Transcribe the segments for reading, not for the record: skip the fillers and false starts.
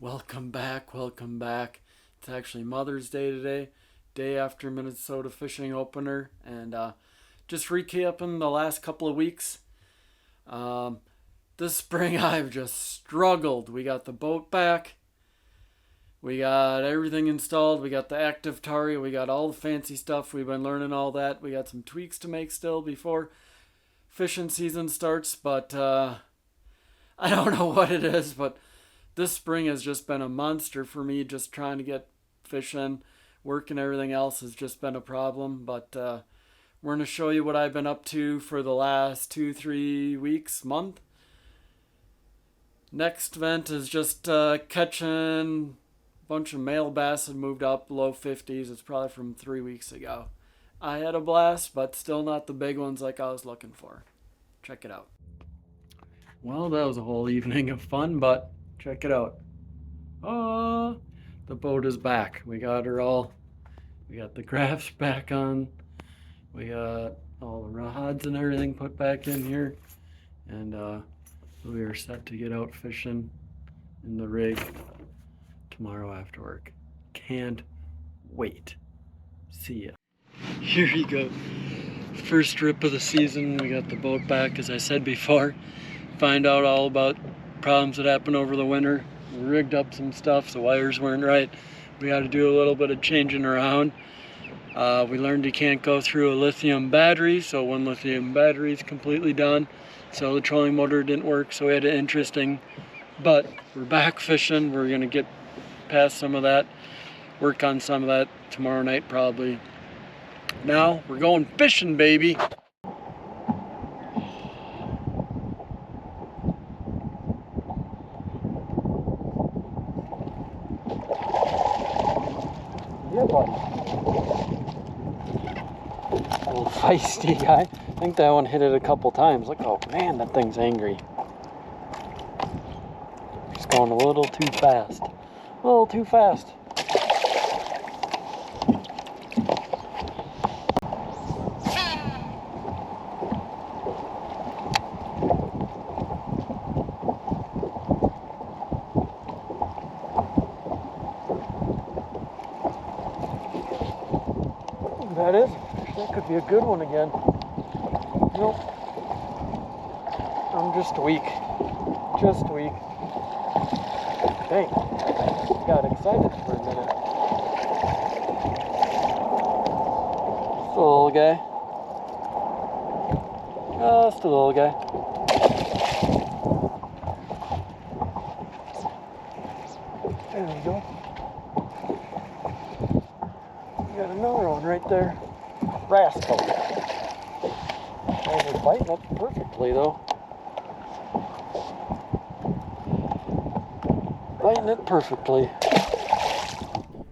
Welcome back, welcome back. It's actually Mother's Day today, day after Minnesota fishing opener, and just recapping the last couple of weeks. Um, this spring I've just struggled. We got the boat back, we got everything installed, we got the active tari, we got all the fancy stuff. We've been learning all that. We got some tweaks to make still before fishing season starts, but I don't know what it is, but this spring has just been a monster for me. Just trying to get fishing, work, and everything else has just been a problem. But we're going to show you what I've been up to for the last 2, 3 weeks, month. Next event is just catching a bunch of male bass that moved up below 50s. It's probably from 3 weeks ago. I had a blast, but still not the big ones like I was looking for. Check it out. Well, that was a whole evening of fun, but check it out. The boat is back. We got the graphs back on. We got all the rods and everything put back in here. And we are set to get out fishing in the rig tomorrow after work. Can't wait. See ya. Here you go. First trip of the season. We got the boat back, as I said before. Find out all about problems that happened over the winter. We rigged up some stuff, the wires weren't right. We had to do a little bit of changing around. We learned you can't go through a lithium battery, so one lithium battery is completely done. So the trolling motor didn't work, so we had it interesting. But we're back fishing. We're gonna get past some of that, work on some of that tomorrow night probably. Now we're going fishing, baby. Yeah, buddy. A little feisty guy. I think that one hit it a couple times. Look, oh man, that thing's angry. He's going a little too fast. A little too fast. That is. That could be a good one again. Nope. I'm just weak. Just weak. Dang. Got excited for a minute. Just a little guy. Just a little guy. There we go. Got another one right there. Rascal. And they're biting up perfectly though. Biting it perfectly.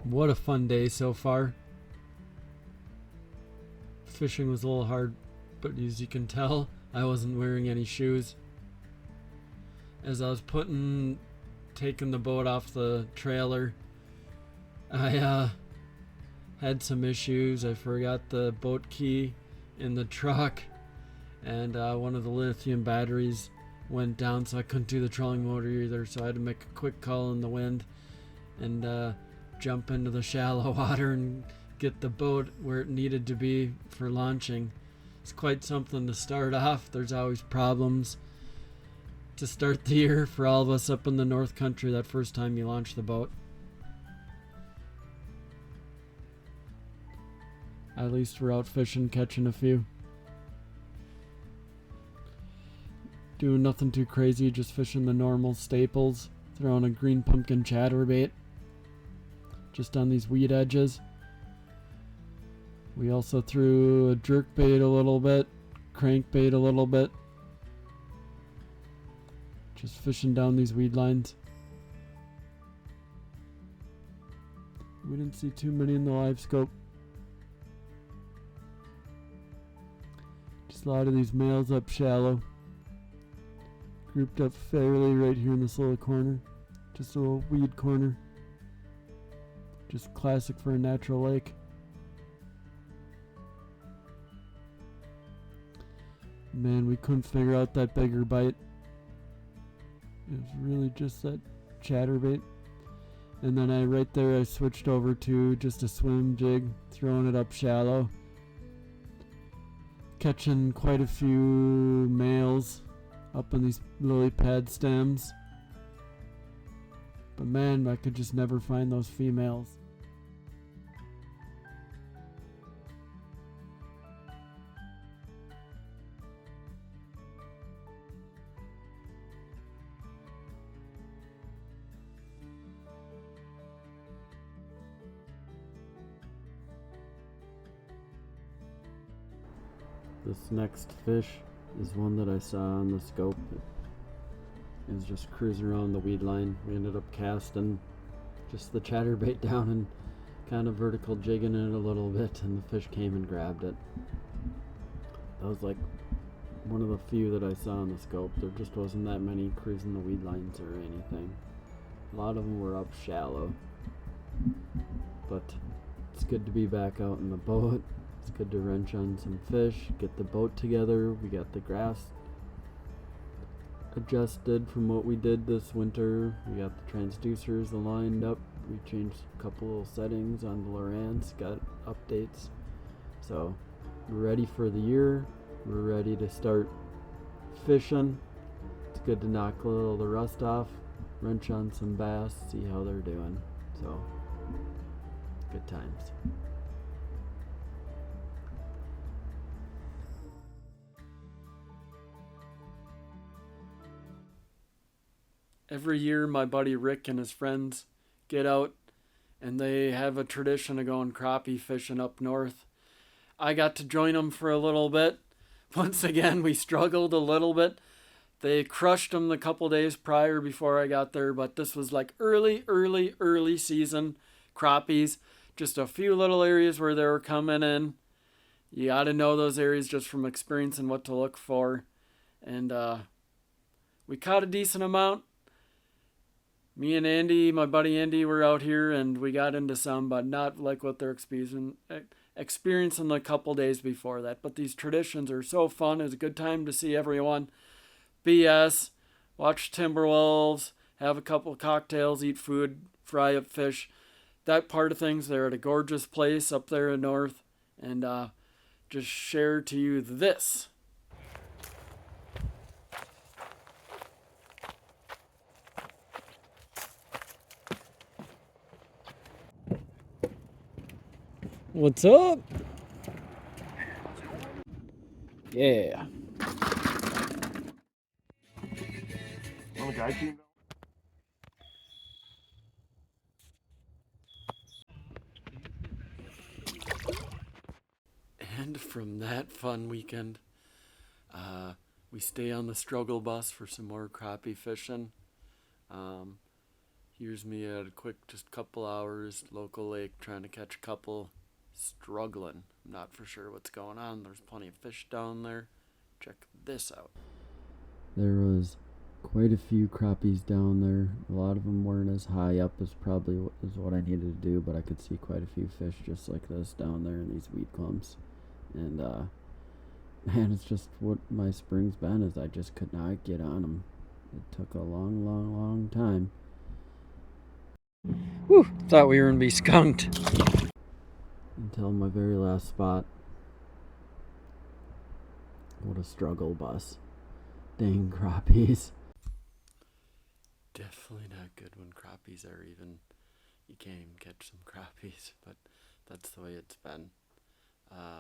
What a fun day so far. Fishing was a little hard, but as you can tell, I wasn't wearing any shoes. As I was taking the boat off the trailer, I had some issues. I forgot the boat key in the truck, and one of the lithium batteries went down, so I couldn't do the trolling motor either. So I had to make a quick call in the wind and jump into the shallow water and get the boat where it needed to be for launching. It's quite something to start off. There's always problems to start the year for all of us up in the North Country that first time you launch the boat. At least we're out fishing, catching a few. Doing nothing too crazy, just fishing the normal staples. Throwing a green pumpkin chatterbait. Just on these weed edges. We also threw a jerkbait a little bit. Crankbait a little bit. Just fishing down these weed lines. We didn't see too many in the live scope. A lot of these males up shallow, grouped up fairly right here in this little corner, just a little weed corner, just classic for a natural lake. Man, we couldn't figure out that bigger bite. It was really just that chatterbait. And then right there I switched over to just a swim jig, throwing it up shallow. Catching quite a few males up on these lily pad stems. But man, I could just never find those females. This next fish is one that I saw on the scope. It was just cruising around the weed line. We ended up casting just the chatterbait down and kind of vertical jigging it a little bit, and the fish came and grabbed it. That was like one of the few that I saw on the scope. There just wasn't that many cruising the weed lines or anything. A lot of them were up shallow. But it's good to be back out in the boat. It's good to wrench on some fish, get the boat together. We got the grass adjusted from what we did this winter. We got the transducers aligned up. We changed a couple of settings on the Lowrance, got updates. So we're ready for the year. We're ready to start fishing. It's good to knock a little of the rust off, wrench on some bass, see how they're doing. So good times. Every year my buddy Rick and his friends get out and they have a tradition of going crappie fishing up north. I got to join them for a little bit. Once again, we struggled a little bit. They crushed them the couple days prior before I got there, but this was like early season crappies. Just a few little areas where they were coming in. You got to know those areas just from experience and what to look for. And we caught a decent amount. Me and Andy, my buddy Andy, were out here and we got into some, but not like what they're experiencing the couple days before that. But these traditions are so fun. It's a good time to see everyone BS, watch Timberwolves, have a couple cocktails, eat food, fry up fish. That part of things. They're at a gorgeous place up there in north. And just share to you this. What's up? Yeah. On the guy team. And from that fun weekend, we stay on the struggle bus for some more crappie fishing. Here's me at a quick, just couple hours, local lake, trying to catch a couple. Struggling. I'm not for sure what's going on. There's plenty of fish down there. Check this out. There was quite a few crappies down there. A lot of them weren't as high up as probably what I needed to do, but I could see quite a few fish just like this down there in these weed clumps. And man, it's just what my spring's been, is I just could not get on them. It took a long time. Whew, thought we were gonna be skunked. Until my very last spot. What a struggle bus. Dang crappies. Definitely not good when crappies are even, you can't even catch some crappies, but that's the way it's been.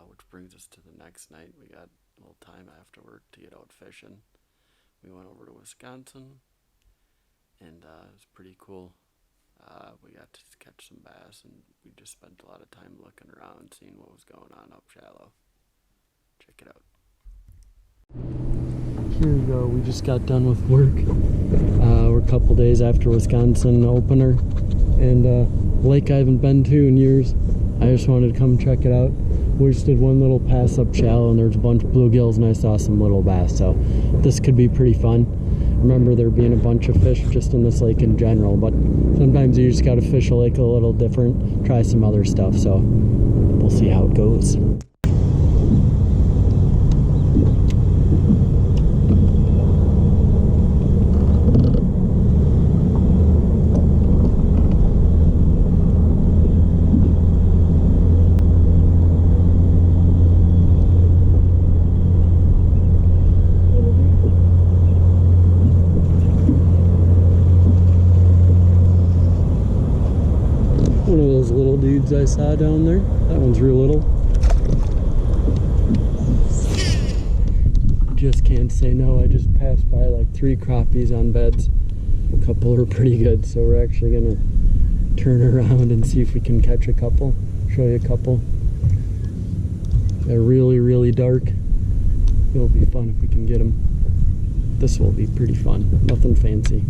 Which brings us to the next night. We got a little time after work to get out fishing. We went over to Wisconsin, and it was pretty cool. We got to catch some bass, and we just spent a lot of time looking around, seeing what was going on up shallow. Check it out. Here we go. We just got done with work. We're a couple days after Wisconsin opener, and lake I haven't been to in years. I just wanted to come check it out. We just did one little pass up shallow, and there's a bunch of bluegills, and I saw some little bass, so this could be pretty fun. Remember there being a bunch of fish just in this lake in general, but sometimes you just gotta fish a lake a little different, try some other stuff, so we'll see how it goes. those little dudes I saw down there. That one's real little. Just can't say no. I just passed by like 3 crappies on beds. A couple are pretty good, so we're actually gonna turn around and see if we can catch a couple. Show you a couple. They're really, really dark. It'll be fun if we can get them. This will be pretty fun. Nothing fancy.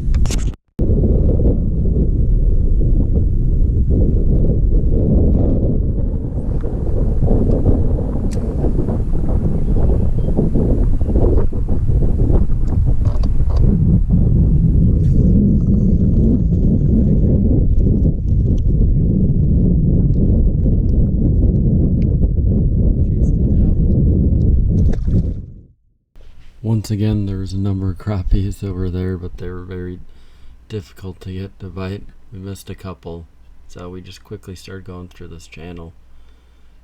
Once again, there was a number of crappies that were there, but they were very difficult to get to bite. We missed a couple, so we just quickly started going through this channel.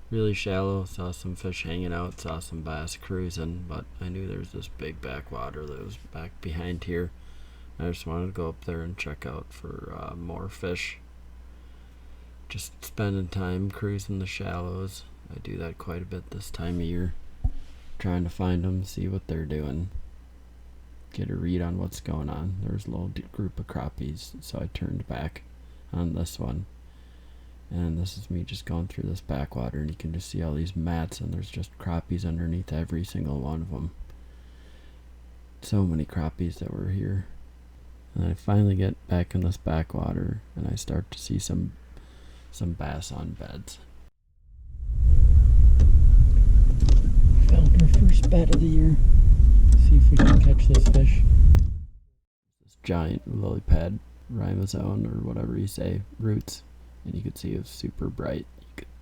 Really shallow, saw some fish hanging out, saw some bass cruising, but I knew there was this big backwater that was back behind here. I just wanted to go up there and check out for more fish. Just spending time cruising the shallows. I do that quite a bit this time of year. Trying to find them, see what they're doing, get a read on what's going on. There was a little group of crappies, so I turned back on this one. And this is me just going through this backwater, and you can just see all these mats, and there's just crappies underneath every single one of them. So many crappies that were here. And I finally get back in this backwater, and I start to see some bass on beds. Found our first bed of the year. See if we can catch this fish. This giant lily pad rhizome, or whatever you say, roots, and you can see it's super bright.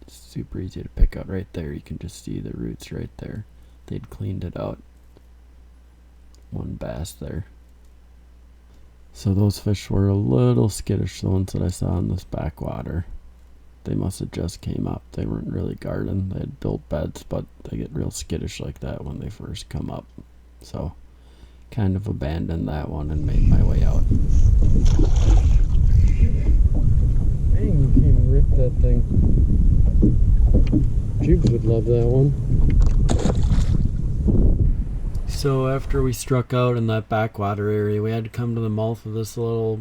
It's super easy to pick out right there. You can just see the roots right there. They'd cleaned it out. One bass there. So those fish were a little skittish, the ones that I saw in this backwater. They must have just came up. They weren't really guarding. They had built beds, but they get real skittish like that when they first come up. So kind of abandoned that one and made my way out. Dang, you came and ripped that thing. Jubes would love that one. So after we struck out in that backwater area, we had to come to the mouth of this little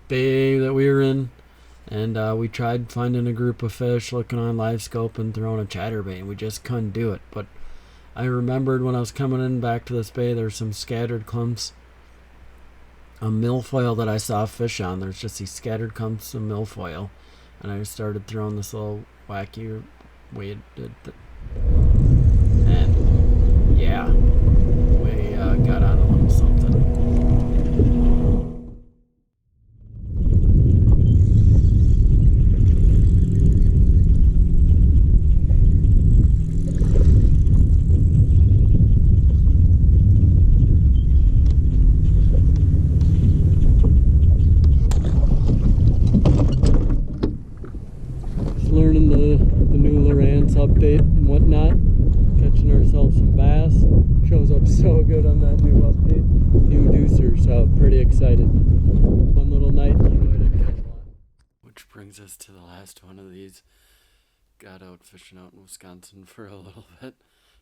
bay that we were in. And we tried finding a group of fish, looking on live scope and throwing a chatterbait, and we just couldn't do it. But I remembered when I was coming in back to this bay, there's some scattered clumps of milfoil that I saw fish on. There's just these scattered clumps of milfoil, and I just started throwing this little wacky weighted, and yeah, we got on a little something. Learning the new Lowrance update and whatnot, catching ourselves some bass. Shows up so good on that new update, new deucer, so pretty excited. Fun little night. Which brings us to the last one of these. Got out fishing out in Wisconsin for a little bit,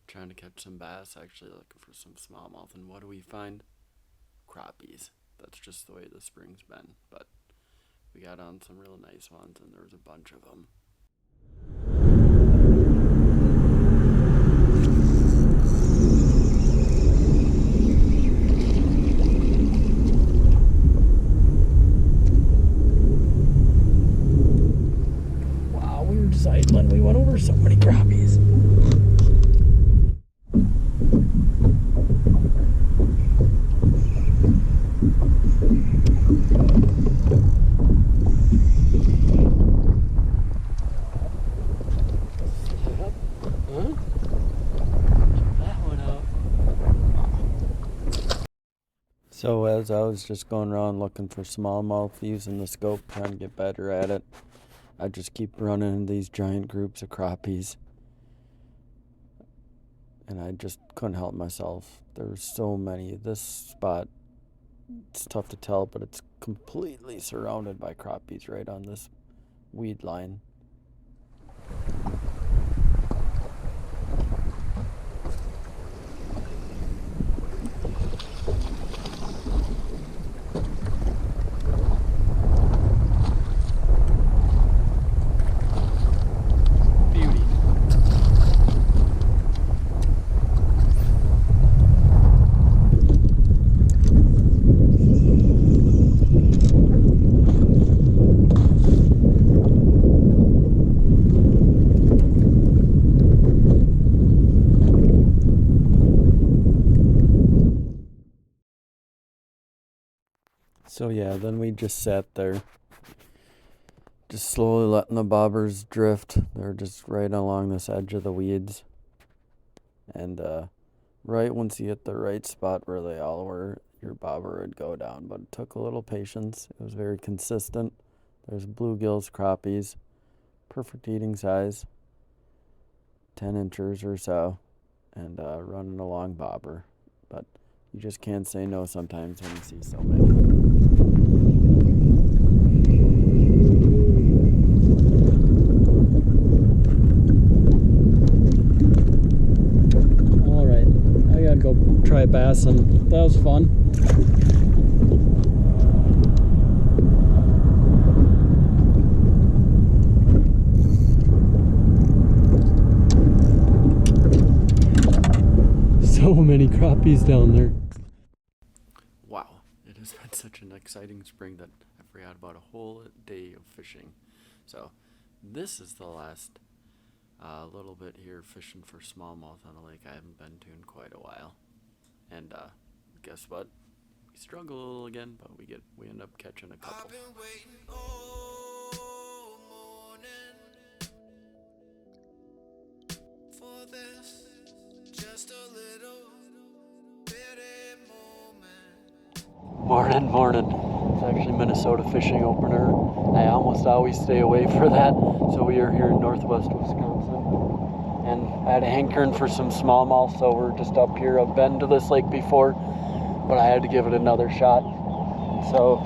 trying to catch some bass, actually looking for some smallmouth, and what do we find? Crappies. That's just the way the spring's been, but we got on some real nice ones, and there was a bunch of them. Wow, we were just idling. We went over so many crappies. So as I was just going around looking for smallmouth, using the scope, trying to get better at it, I just keep running into these giant groups of crappies. And I just couldn't help myself. There were so many. This spot, it's tough to tell, but it's completely surrounded by crappies right on this weed line. So yeah, then we just sat there, just slowly letting the bobbers drift. They're just right along this edge of the weeds. And right once you hit the right spot where they all were, your bobber would go down. But it took a little patience. It was very consistent. There's bluegills, crappies, perfect eating size, 10 inches or so, and running along bobber. But you just can't say no sometimes when you see so many. Go try bassing. That was fun. So many crappies down there. Wow, it has been such an exciting spring that I forgot about a whole day of fishing. So this is the last little bit here fishing for smallmouth on a lake I haven't been to in quite a while. And guess what? We struggle a little again, but we end up catching a couple. I've been waiting all morning for this, just a little bitty moment. Morning. It's actually Minnesota fishing opener. I almost always stay away for that. So we are here in northwest Wisconsin. And I had a hankering for some smallmouth, so we're just up here. I've been to this lake before, but I had to give it another shot. So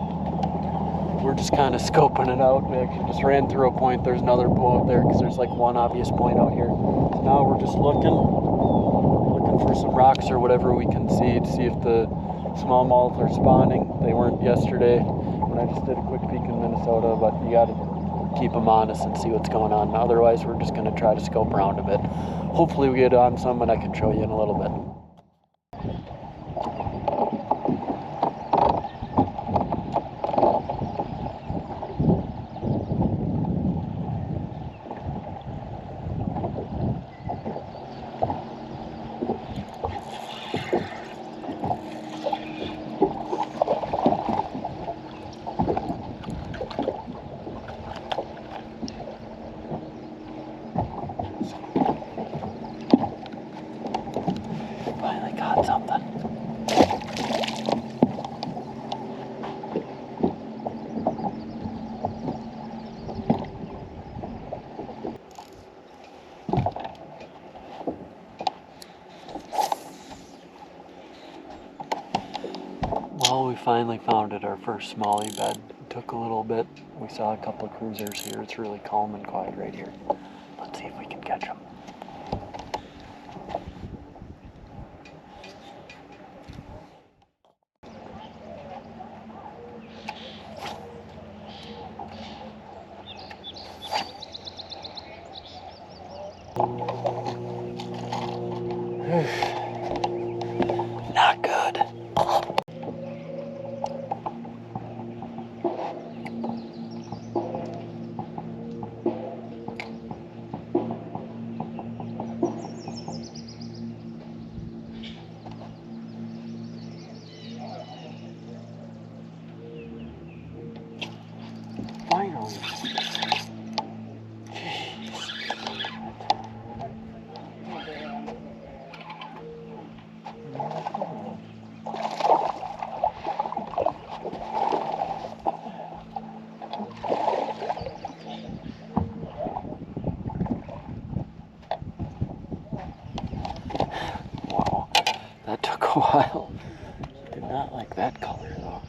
we're just kind of scoping it out. We actually just ran through a point. There's another bow out there because there's like one obvious point out here. So now we're just looking for some rocks or whatever we can see to see if the smallmouth are spawning. They weren't yesterday when I just did a quick peek in Minnesota, but you got to keep them honest and see what's going on. Otherwise, we're just going to try to scope around a bit. Hopefully we get on some and I can show you in a little bit. Finally got something. Well, we finally found it, our first smallie bed. It took a little bit. We saw a couple of cruisers here. It's really calm and quiet right here. Let's see if we can catch them. Not good. Finally. Wow, that took a while. Did not like that color though.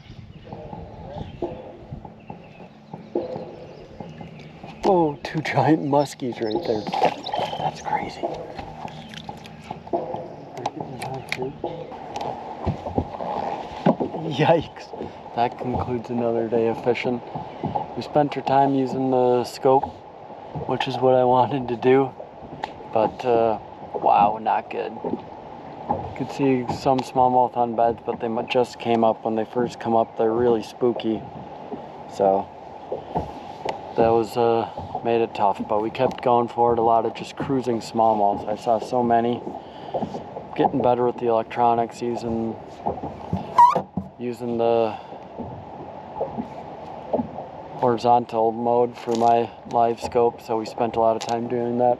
Oh, two giant muskies right there. That's crazy. Yikes. That concludes another day of fishing. We spent our time using the scope, which is what I wanted to do. But, wow, not good. You could see some smallmouth on beds, but they just came up. When they first come up, they're really spooky. So, that was, made it tough. But we kept going for it, a lot of just cruising smallmouth. I saw so many. Getting better with the electronics, using the horizontal mode for my live scope, so we spent a lot of time doing that.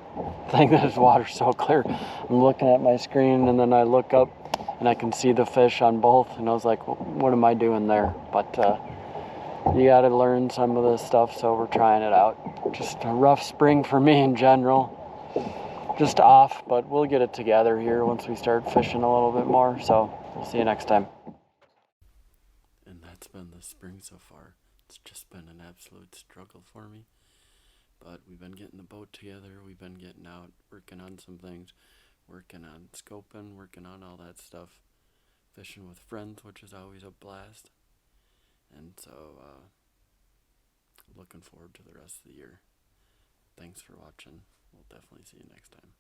Thing that his water's so clear. I'm looking at my screen and then I look up and I can see the fish on both, and I was like, what am I doing there? But you gotta learn some of this stuff, so we're trying it out. Just a rough spring for me in general. Just off, but we'll get it together here once we start fishing a little bit more, so we'll see you next time. And that's been the spring so far. It's just been an absolute struggle for me. But we've been getting the boat together, we've been getting out, working on some things, working on scoping, working on all that stuff, fishing with friends, which is always a blast. And so, looking forward to the rest of the year. Thanks for watching. We'll definitely see you next time.